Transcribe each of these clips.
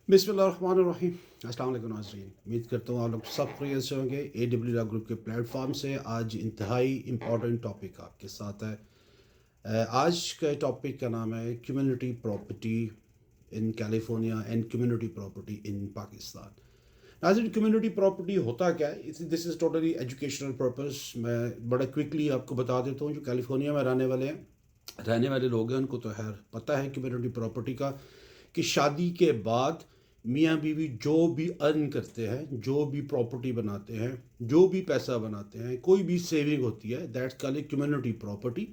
बिस्मिल्लाहिर्रहमानिर्रहीम। अस्सलाम वालेकुम नाज़रीन, उम्मीद करता हूँ आप लोग सब खैरियत से होंगे। AWR ग्रुप के प्लेटफॉर्म से आज इंतहाई इम्पॉर्टेंट टॉपिक आपके साथ है। आज का टॉपिक का नाम है community property in California and community property in Pakistan. नाज़रीन, कम्युनिटी प्रॉपर्टी होता क्या है? This is totally educational purpose. मैं बड़ा क्विकली आपको बता देता हूँ। जो कैलिफोर्निया में रहने वाले लोग हैं उनको तो खैर पता है कम्युनिटी प्रॉपर्टी का, कि शादी के बाद मियाँ बीवी जो भी अर्न करते हैं, जो भी प्रॉपर्टी बनाते हैं, जो भी पैसा बनाते हैं, कोई भी सेविंग होती है, that's called community property.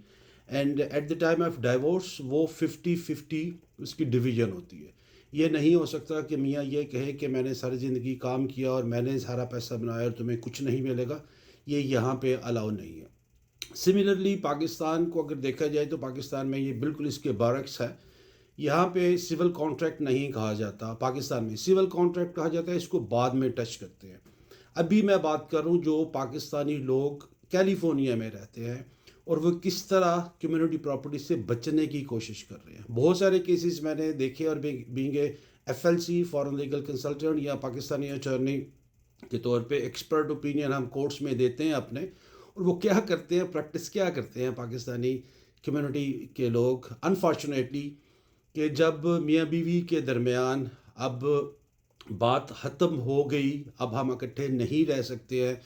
And at the time of divorce वो 50-50 उसकी डिवीजन होती है। ये नहीं हो सकता कि मियाँ ये कहे कि मैंने सारी ज़िंदगी काम किया और मैंने सारा पैसा बनाया और तुम्हें कुछ नहीं मिलेगा। ये यहाँ पे अलाउ नहीं है। सिमिलरली पाकिस्तान को अगर देखा जाए तो पाकिस्तान में ये बिल्कुल इसके बरक्स है। यहाँ पे सिविल कॉन्ट्रैक्ट नहीं कहा जाता। पाकिस्तान में सिविल कॉन्ट्रैक्ट कहा जाता है, इसको बाद में टच करते हैं। अभी मैं बात कर रहा हूँ जो पाकिस्तानी लोग कैलिफोर्निया में रहते हैं और वो किस तरह कम्युनिटी प्रॉपर्टी से बचने की कोशिश कर रहे हैं। बहुत सारे केसेस मैंने देखे और being a FLC foreign legal consultant या पाकिस्तानी अटॉर्नी के तौर पे एक्सपर्ट ओपिनियन हम कोर्ट्स में देते हैं अपने। और वो क्या करते हैं, प्रैक्टिस क्या करते हैं पाकिस्तानी कम्युनिटी के लोग, अनफॉर्चुनेटली, कि जब मियाँ बीवी के दरमियान अब बात ख़त्म हो गई, अब हम इकट्ठे नहीं रह सकते हैं,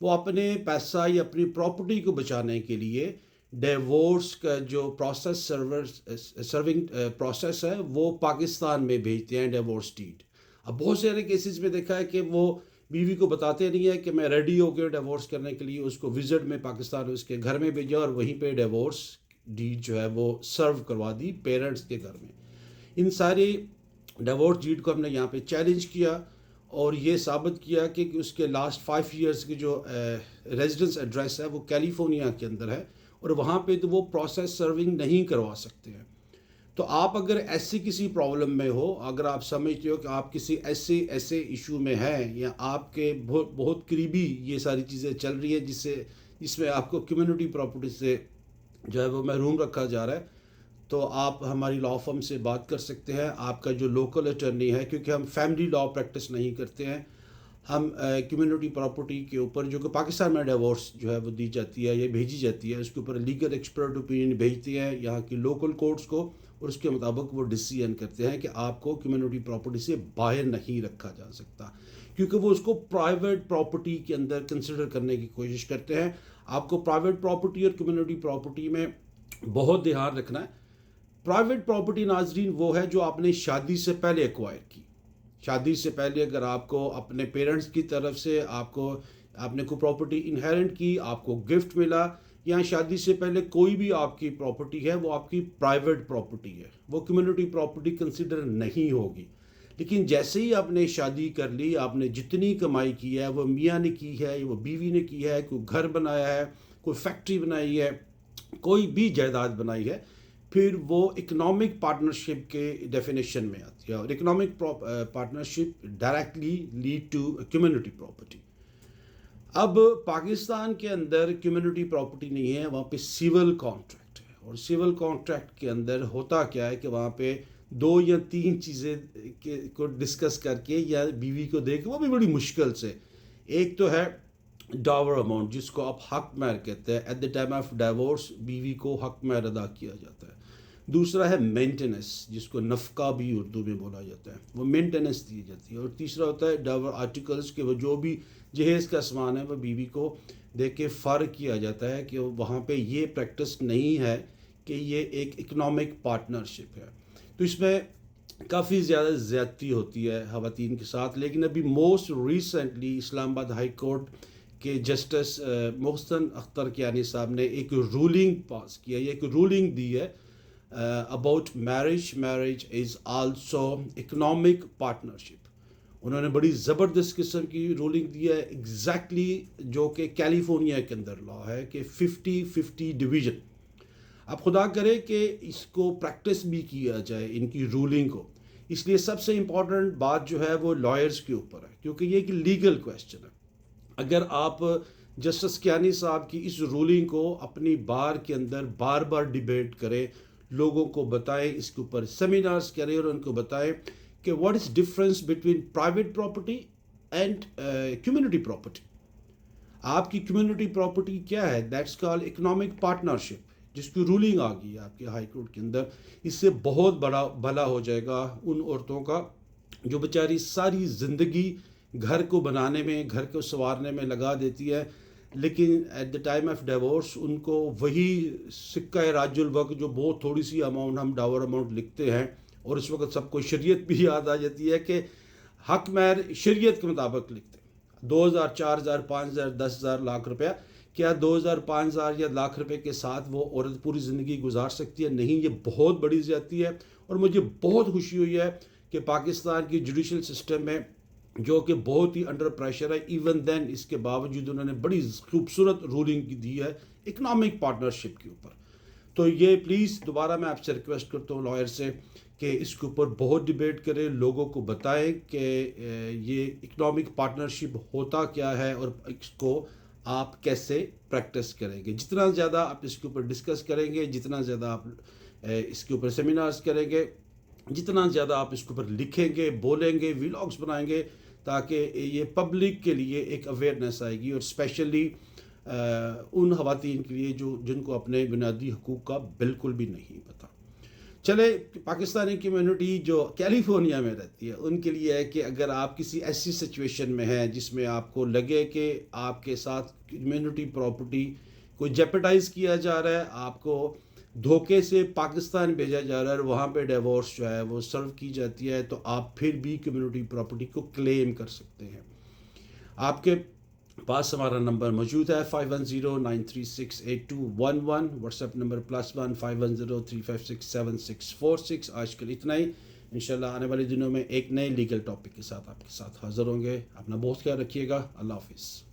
वो अपने पैसा या अपनी प्रॉपर्टी को बचाने के लिए डिवोर्स का जो सर्विंग प्रोसेस है वो पाकिस्तान में भेजते हैं, डिवोर्स डीड। अब बहुत सारे केसेस में देखा है कि वो बीवी को बताते नहीं है कि मैं रेडी हो गया डिवोर्स करने के लिए। उसको विजिट में पाकिस्तान उसके घर में भेजा और वहीं पे डिवोर्स डीड जो है वो सर्व करवा दी पेरेंट्स के घर में। इन सारे डिवोर्स डीड को हमने यहाँ पे चैलेंज किया और ये साबित किया कि उसके लास्ट 5 इयर्स की जो रेजिडेंस एड्रेस है वो कैलिफोर्निया के अंदर है और वहाँ पे तो वो प्रोसेस सर्विंग नहीं करवा सकते हैं। तो आप अगर ऐसी किसी प्रॉब्लम में हो, अगर आप समझते हो कि आप किसी ऐसे इशू में हैं या आपके बहुत बहुत करीबी ये सारी चीज़ें चल रही है जिसमें आपको कम्युनिटी प्रॉपर्टी से जो है वो महरूम रखा जा रहा है, तो आप हमारी लॉ फर्म से बात कर सकते हैं। आपका जो लोकल अटर्नी है, क्योंकि हम फैमिली लॉ प्रैक्टिस नहीं करते हैं, हम कम्युनिटी प्रॉपर्टी के ऊपर जो कि पाकिस्तान में डिवोर्स जो है वो दी जाती है, ये भेजी जाती है, उसके ऊपर लीगल एक्सपर्ट ओपिनियन भेजते हैं यहाँ की लोकल कोर्ट्स को और उसके मुताबिक वो डिसीजन करते हैं कि आपको कम्युनिटी प्रॉपर्टी से बाहर नहीं रखा जा सकता, क्योंकि वो उसको प्राइवेट प्रॉपर्टी के अंदर कंसिडर करने की कोशिश करते हैं। आपको प्राइवेट प्रॉपर्टी और कम्युनिटी प्रॉपर्टी में बहुत ध्यान रखना है। प्राइवेट प्रॉपर्टी नाजरीन वो है जो आपने शादी से पहले एक्वायर की। शादी से पहले अगर आपको अपने पेरेंट्स की तरफ से आपने कोई प्रॉपर्टी इनहेरिट की, आपको गिफ्ट मिला, या शादी से पहले कोई भी आपकी प्रॉपर्टी है वो आपकी प्राइवेट प्रॉपर्टी है, वो कम्युनिटी प्रॉपर्टी कंसिडर नहीं होगी। लेकिन जैसे ही आपने शादी कर ली, आपने जितनी कमाई की है वो मियाँ ने की है, वो बीवी ने की है, कोई घर बनाया है, कोई फैक्ट्री बनाई है, कोई भी जायदाद बनाई है, फिर वो इकोनॉमिक पार्टनरशिप के डेफिनेशन में आती है और economic partnership directly lead to community property. अब पाकिस्तान के अंदर कम्युनिटी प्रॉपर्टी नहीं है, वहाँ पे सिविल कॉन्ट्रैक्ट है। और सिविल कॉन्ट्रैक्ट के अंदर होता क्या है कि वहाँ पे 2 या 3 चीज़ें को डिस्कस करके या बीवी को दे के, वो भी बड़ी मुश्किल से, एक तो है डावर अमाउंट जिसको आप हक महर कहते हैं। At the time of divorce बीवी को हक महर अदा किया जाता है। दूसरा है मेंटेनेंस, जिसको नफ़का भी उर्दू में बोला जाता है, वो मेंटेनेंस दी जाती है। और तीसरा होता है डावर आर्टिकल्स के, वो जो भी जहेज़ का सामान है वो बीवी को दे के फ़र्क किया जाता है कि वहाँ पे ये प्रैक्टिस नहीं है कि ये एक इकोनॉमिक पार्टनरशिप है। तो इसमें काफ़ी ज़्यादा ज़्यादती होती है ख़वातीन के साथ। लेकिन अभी most recently Islamabad high court के जस्टिस मोहसन अख्तर कियानी साहब ने एक रूलिंग पास किया, एक रूलिंग दी है about marriage is also economic partnership. उन्होंने बड़ी ज़बरदस्त किस्म की रूलिंग दी है, एग्जैक्टली जो कि कैलिफोर्निया के अंदर लॉ है कि 50-50 डिवीज़न। अब खुदा करे कि इसको प्रैक्टिस भी किया जाए इनकी रूलिंग को। इसलिए सबसे इम्पॉर्टेंट बात जो है वो लॉयर्स के ऊपर है, क्योंकि ये एक लीगल क्वेश्चन है। अगर आप जस्टिस कियानी साहब की इस रूलिंग को अपनी बार के अंदर बार बार डिबेट करें, लोगों को बताएं, इसके ऊपर सेमिनार्स करें और उनको बताएं کہ what is difference between private property and community property. آپ کی کمیونٹی پراپرٹی کیا ہے؟ دیٹس کال اکنامک پارٹنرشپ، جس کی رولنگ آ گئی ہے آپ کے ہائی کورٹ کے اندر. اس سے بہت بڑا بھلا ہو جائے گا ان عورتوں کا جو بیچاری ساری زندگی گھر کو بنانے میں، گھر کو سنوارنے میں لگا دیتی ہے، لیکن at the time of divorce ان کو وہی سکہ راج الوقت جو بہت تھوڑی سی اماؤنٹ ہم ڈاور اماؤنٹ لکھتے ہیں، اور اس وقت سب کو شریعت بھی یاد آ جاتی ہے کہ حق مہر شریعت کے مطابق لکھتے ہیں 2,000 4,000 5,000 10,000 لاکھ روپیہ. کیا 2,000 5,000 یا لاکھ روپے کے ساتھ وہ عورت پوری زندگی گزار سکتی ہے؟ نہیں، یہ بہت بڑی زیادتی ہے. اور مجھے بہت خوشی ہوئی ہے کہ پاکستان کی جوڈیشل سسٹم میں، جو کہ بہت ہی انڈر پریشر ہے، ایون دین اس کے باوجود انہوں نے بڑی خوبصورت رولنگ دی ہے اکنامک پارٹنرشپ کے اوپر. تو یہ پلیز دوبارہ میں آپ سے ریکویسٹ کرتا ہوں لائر سے کہ اس کے اوپر بہت ڈیبیٹ کریں، لوگوں کو بتائیں کہ یہ اکنامک پارٹنرشپ ہوتا کیا ہے اور اس کو آپ کیسے پریکٹس کریں گے. جتنا زیادہ آپ اس کے اوپر ڈسکس کریں گے، جتنا زیادہ آپ اس کے اوپر سیمینارز کریں گے، جتنا زیادہ آپ اس کے اوپر لکھیں گے، بولیں گے، ویلاگس بنائیں گے، تاکہ یہ پبلک کے لیے ایک اویئرنیس آئے گی، اور اسپیشلی ان خواتین کے لیے جن کو اپنے بنیادی حقوق کا بالکل بھی نہیں پتہ. چلے، پاکستانی کمیونٹی جو کیلیفورنیا میں رہتی ہے ان کے لیے ہے کہ اگر آپ کسی ایسی سچویشن میں ہیں جس میں آپ کو لگے کہ آپ کے ساتھ کمیونٹی پراپرٹی کو جیپٹائز کیا جا رہا ہے، آپ کو دھوکے سے پاکستان بھیجا جا رہا ہے اور وہاں پہ ڈیورس جو ہے وہ سرو کی جاتی ہے، تو آپ پھر بھی کمیونٹی پراپرٹی کو کلیم کر سکتے ہیں. آپ کے پاس ہمارا نمبر موجود ہے 5109368211، واٹس ایپ نمبر +1 5103567646. آج کل اتنا ہی. انشاءاللہ آنے والے دنوں میں ایک نئے لیگل ٹاپک کے ساتھ آپ کے ساتھ حاضر ہوں گے. اپنا بہت خیال رکھیے گا. اللہ حافظ.